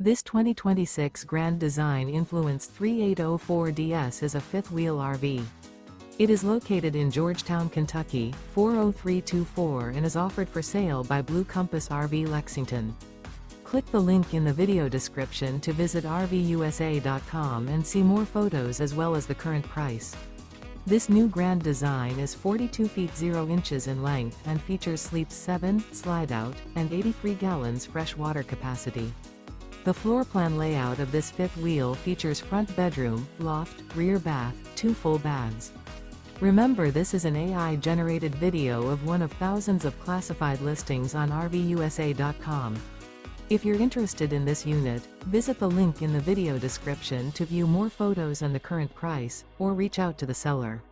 This 2026 Grand Design Influence 3804DS is a fifth-wheel RV. It is located in Georgetown, Kentucky, 40324 and is offered for sale by Blue Compass RV Lexington. Click the link in the video description to visit RVUSA.com and see more photos as well as the current price. This new Grand Design is 42 feet 0 inches in length and features sleeps 7, slide-out, and 83 gallons fresh water capacity. The floor plan layout of this fifth wheel features front bedroom, loft, rear bath, 2 full baths. Remember, this is an AI-generated video of one of thousands of classified listings on RVUSA.com. If you're interested in this unit, visit the link in the video description to view more photos and the current price, or reach out to the seller.